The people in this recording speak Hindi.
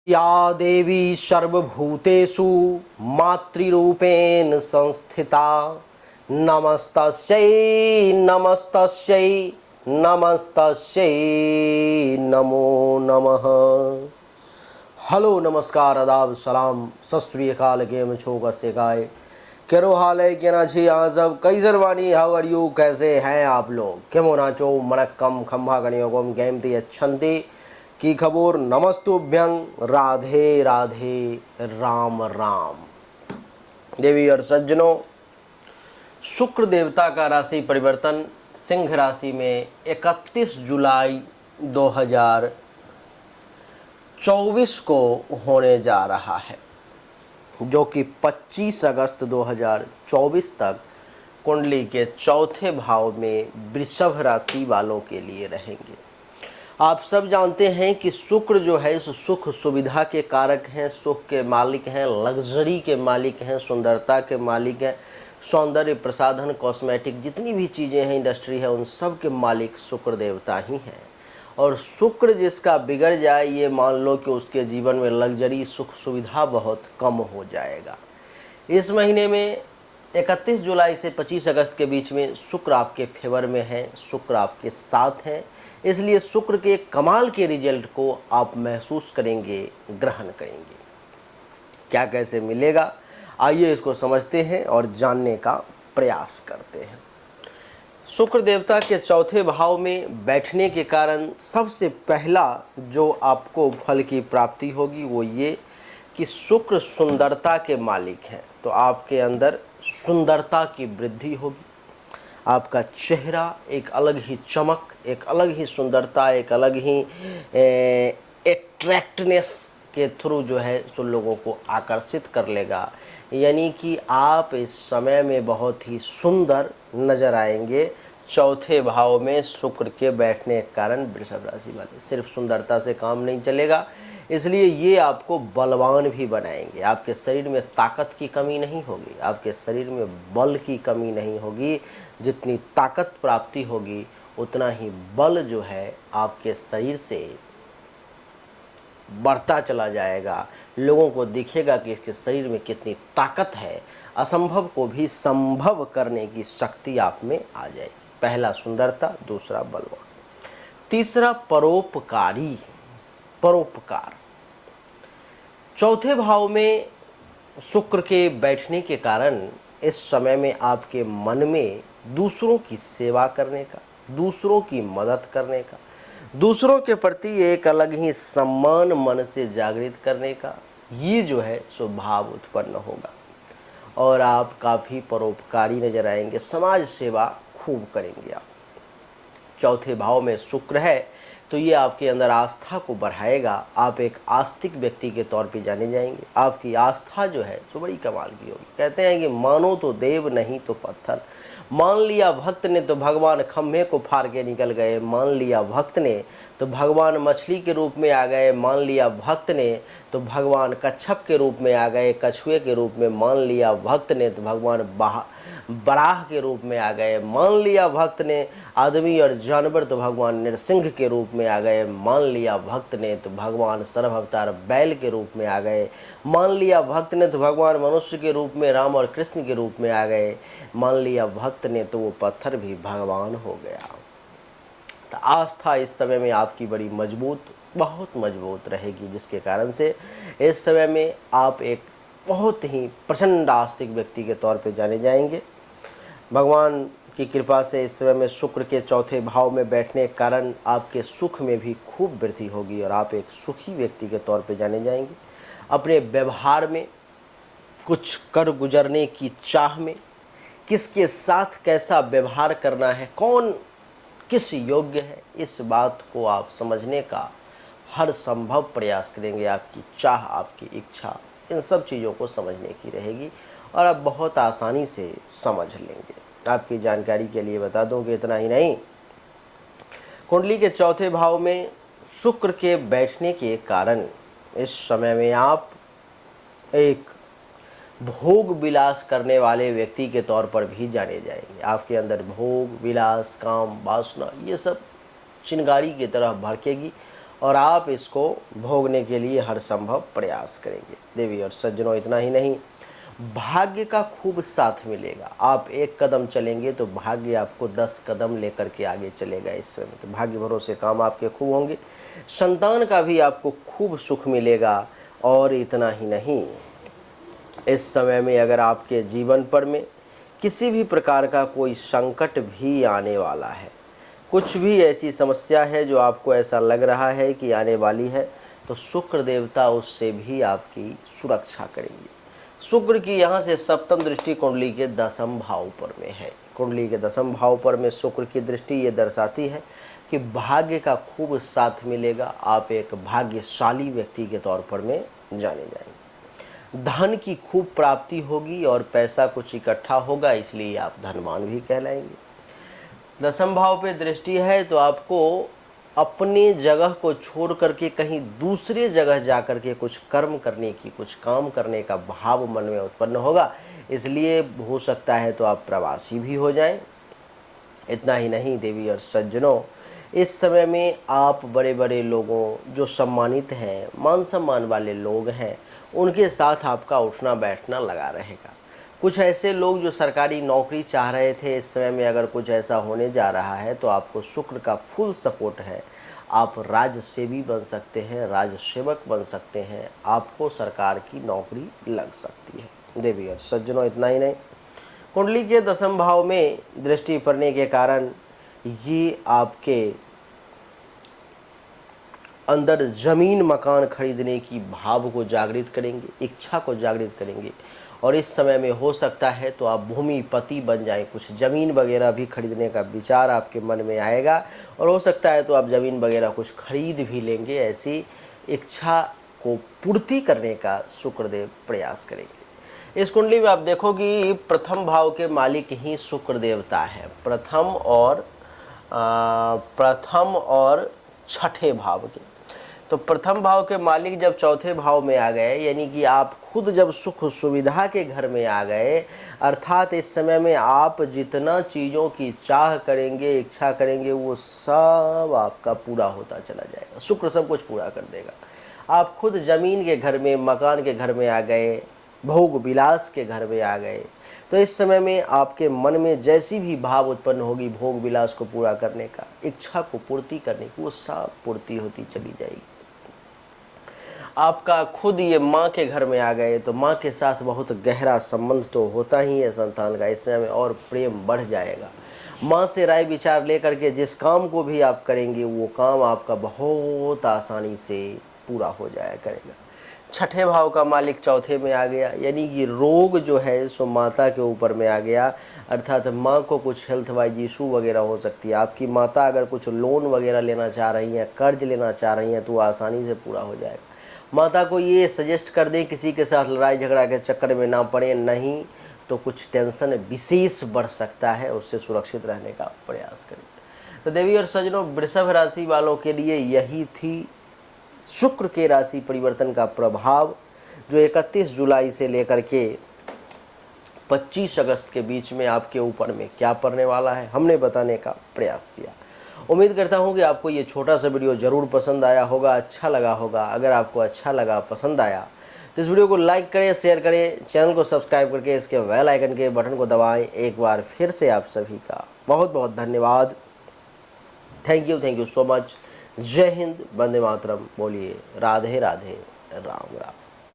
या देवी सर्वभूतेषु मातृरूपेण संस्थिता नमस्तस्यै नमस्तस्यै नमस्तस्यै नमो नमः। हेलो नमस्कार आदाब सलाम सत श्री अकाल केम छो कैसे गाय केरो हाल है के ना छी यहाँ सब कई जरवानी हाउ आर यू कैसे हैं आप लोग केमो नाचो मनक्कम खम्भा गणयोगम गेमती अच्छंती की खबर नमस्तुभ्यं राधे राधे राम राम। देवी और सज्जनों, शुक्र देवता का राशि परिवर्तन सिंह राशि में 31 जुलाई 2024 को होने जा रहा है, जो कि 25 अगस्त 2024 तक कुंडली के चौथे भाव में वृषभ राशि वालों के लिए रहेंगे। आप सब जानते हैं कि शुक्र जो है सुख सुविधा के कारक हैं, सुख के मालिक हैं, लग्जरी के मालिक हैं, सुंदरता के मालिक हैं, सौंदर्य प्रसाधन कॉस्मेटिक जितनी भी चीज़ें हैं, इंडस्ट्री है, उन सब के मालिक शुक्र देवता ही हैं। और शुक्र जिसका बिगड़ जाए, ये मान लो कि उसके जीवन में लग्जरी सुख सुविधा बहुत कम हो जाएगा। इस महीने में 31 जुलाई से 25 अगस्त के बीच में शुक्र आपके फेवर में है, शुक्र आपके साथ हैं, इसलिए शुक्र के कमाल के रिजल्ट को आप महसूस करेंगे, ग्रहण करेंगे। क्या कैसे मिलेगा, आइए इसको समझते हैं और जानने का प्रयास करते हैं। शुक्र देवता के चौथे भाव में बैठने के कारण सबसे पहला जो आपको फल की प्राप्ति होगी वो ये कि शुक्र सुंदरता के मालिक हैं, तो आपके अंदर सुंदरता की वृद्धि होगी। आपका चेहरा एक अलग ही चमक, एक अलग ही सुंदरता, एक अलग ही एट्रैक्टनेस के थ्रू जो है सो लोगों को आकर्षित कर लेगा। यानी कि आप इस समय में बहुत ही सुंदर नजर आएंगे। चौथे भाव में शुक्र के बैठने के कारण वृषभ राशि वाले सिर्फ सुंदरता से काम नहीं चलेगा, इसलिए ये आपको बलवान भी बनाएंगे। आपके शरीर में ताकत की कमी नहीं होगी, आपके शरीर में बल की कमी नहीं होगी। जितनी ताकत प्राप्ति होगी उतना ही बल जो है आपके शरीर से बढ़ता चला जाएगा। लोगों को दिखेगा कि इसके शरीर में कितनी ताकत है, असंभव को भी संभव करने की शक्ति आप में आ जाएगी। पहला सुंदरता, दूसरा बलवान, तीसरा परोपकारी, परोपकार। चौथे भाव में शुक्र के बैठने के कारण इस समय में आपके मन में दूसरों की सेवा करने का, दूसरों की मदद करने का, दूसरों के प्रति एक अलग ही सम्मान मन से जागृत करने का, ये जो है सो भाव उत्पन्न होगा और आप काफ़ी परोपकारी नजर आएंगे। समाज सेवा खूब करेंगे आप। चौथे भाव में शुक्र है तो ये आपके अंदर आस्था को बढ़ाएगा। आप एक आस्तिक व्यक्ति के तौर पे जाने जाएंगे। आपकी आस्था जो है तो बड़ी कमाल की होगी। कहते हैं कि मानो तो देव नहीं तो पत्थर, मान लिया भक्त ने तो भगवान खम्भे को फाड़ के निकल गए, मान लिया भक्त ने तो भगवान मछली के रूप में आ गए, मान लिया भक्त ने तो भगवान कच्छप के रूप में आ गए, कछुए के रूप में, मान लिया भक्त ने तो भगवान बराह के रूप में आ गए, मान लिया भक्त ने आदमी और जानवर तो भगवान नरसिंह के रूप में आ गए, मान लिया भक्त ने तो भगवान सर्वावतार बैल के रूप में आ गए, मान लिया भक्त ने तो भगवान मनुष्य के रूप में राम और कृष्ण के रूप में आ गए, मान लिया भक्त ने तो वो पत्थर भी भगवान हो गया। तो आस्था इस समय में आपकी बड़ी मजबूत, बहुत मजबूत रहेगी, जिसके कारण से इस समय में आप एक बहुत ही प्रचंड आस्तिक व्यक्ति के तौर पे जाने जाएंगे। भगवान की कृपा से इस समय में शुक्र के चौथे भाव में बैठने के कारण आपके सुख में भी खूब वृद्धि होगी और आप एक सुखी व्यक्ति के तौर पे जाने जाएंगे। अपने व्यवहार में कुछ कर गुजरने की चाह में किसके साथ कैसा व्यवहार करना है, कौन किस योग्य है, इस बात को आप समझने का हर संभव प्रयास करेंगे। आपकी चाह, आपकी इच्छा, इन सब चीज़ों को समझने की रहेगी और आप बहुत आसानी से समझ लेंगे। आपकी जानकारी के लिए बता दूं कि इतना ही नहीं, कुंडली के चौथे भाव में शुक्र के बैठने के कारण इस समय में आप एक भोग विलास करने वाले व्यक्ति के तौर पर भी जाने जाएंगे। आपके अंदर भोग विलास, काम, वासना, ये सब चिंगारी की तरह भड़केगी और आप इसको भोगने के लिए हर संभव प्रयास करेंगे। देवी और सज्जनों, इतना ही नहीं, भाग्य का खूब साथ मिलेगा। आप एक कदम चलेंगे तो भाग्य आपको 10 कदम लेकर के आगे चलेगा। इस समय तो भाग्य भरोसे काम आपके खूब होंगे। संतान का भी आपको खूब सुख मिलेगा। और इतना ही नहीं, इस समय में अगर आपके जीवन पर में किसी भी प्रकार का कोई संकट भी आने वाला है, कुछ भी ऐसी समस्या है जो आपको ऐसा लग रहा है कि आने वाली है, तो शुक्र देवता उससे भी आपकी सुरक्षा करेंगे। शुक्र की यहाँ से सप्तम दृष्टि कुंडली के 10वें भाव पर में है। कुंडली के 10वें भाव पर में शुक्र की दृष्टि ये दर्शाती है कि भाग्य का खूब साथ मिलेगा। आप एक भाग्यशाली व्यक्ति के तौर पर में जाने जाएंगे। धन की खूब प्राप्ति होगी और पैसा कुछ इकट्ठा होगा, इसलिए आप धनवान भी कहलाएंगे। 10वें भाव पे दृष्टि है तो आपको अपने जगह को छोड़ करके कहीं दूसरे जगह जा करके कुछ कर्म करने की, कुछ काम करने का भाव मन में उत्पन्न होगा, इसलिए हो सकता है तो आप प्रवासी भी हो जाएं। इतना ही नहीं देवी और सज्जनों, इस समय में आप बड़े बड़े लोगों, जो सम्मानित हैं, मान सम्मान वाले लोग हैं, उनके साथ आपका उठना बैठना लगा रहेगा। कुछ ऐसे लोग जो सरकारी नौकरी चाह रहे थे, इस समय में अगर कुछ ऐसा होने जा रहा है तो आपको शुक्र का फुल सपोर्ट है। आप राज्य सेवी बन सकते हैं, राज्य सेवक बन सकते हैं, आपको सरकार की नौकरी लग सकती है। देवी और सज्जनों, इतना ही नहीं, कुंडली के 10वें भाव में दृष्टि पड़ने के कारण ये आपके अंदर जमीन मकान खरीदने की भाव को जागृत करेंगे, इच्छा को जागृत करेंगे। और इस समय में हो सकता है तो आप भूमिपति बन जाएं, कुछ ज़मीन वगैरह भी खरीदने का विचार आपके मन में आएगा और हो सकता है तो आप ज़मीन वगैरह कुछ खरीद भी लेंगे। ऐसी इच्छा को पूर्ति करने का शुक्रदेव प्रयास करेंगे। इस कुंडली में आप देखो कि प्रथम भाव के मालिक ही शुक्र देवता है। प्रथम और छठे भाव के, तो प्रथम भाव के मालिक जब चौथे भाव में आ गए, यानी कि आप खुद जब सुख सुविधा के घर में आ गए, अर्थात इस समय में आप जितना चीज़ों की चाह करेंगे, इच्छा करेंगे, वो सब आपका पूरा होता चला जाएगा। शुक्र सब कुछ पूरा कर देगा। आप खुद ज़मीन के घर में, मकान के घर में आ गए, भोग विलास के घर में आ गए, तो इस समय में आपके मन में जैसी भी भाव उत्पन्न होगी भोग विलास को पूरा करने का, इच्छा को पूर्ति करने की, वो सब पूर्ति होती चली जाएगी। आपका खुद ये माँ के घर में आ गए तो माँ के साथ बहुत गहरा संबंध तो होता ही है संतान का, इस समय में और प्रेम बढ़ जाएगा। माँ से राय विचार लेकर के जिस काम को भी आप करेंगे वो काम आपका बहुत आसानी से पूरा हो जाया करेगा। छठे भाव का मालिक चौथे में आ गया, यानी कि रोग जो है सो माता के ऊपर में आ गया, अर्थात माँ को कुछ हेल्थ वाइज इशू वगैरह हो सकती है। आपकी माता अगर कुछ लोन वगैरह लेना चाह रही हैं, कर्ज लेना चाह रही हैं, तो आसानी से पूरा हो जाएगा। माता को ये सजेस्ट कर दें किसी के साथ लड़ाई झगड़ा के चक्कर में ना पड़े, नहीं तो कुछ टेंशन विशेष बढ़ सकता है, उससे सुरक्षित रहने का प्रयास करें। तो देवी और सज्जनों, वृषभ राशि वालों के लिए यही थी शुक्र के राशि परिवर्तन का प्रभाव, जो 31 जुलाई से लेकर के 25 अगस्त के बीच में आपके ऊपर में क्या पड़ने वाला है, हमने बताने का प्रयास किया। उम्मीद करता हूं कि आपको ये छोटा सा वीडियो ज़रूर पसंद आया होगा, अच्छा लगा होगा। अगर आपको अच्छा लगा, पसंद आया, तो इस वीडियो को लाइक करें, शेयर करें, चैनल को सब्सक्राइब करके इसके बेल आइकन के बटन को दबाएं। एक बार फिर से आप सभी का बहुत बहुत धन्यवाद। Thank you so much. जय हिंद, वंदे मातरम। बोलिए राधे राधे, राम राम।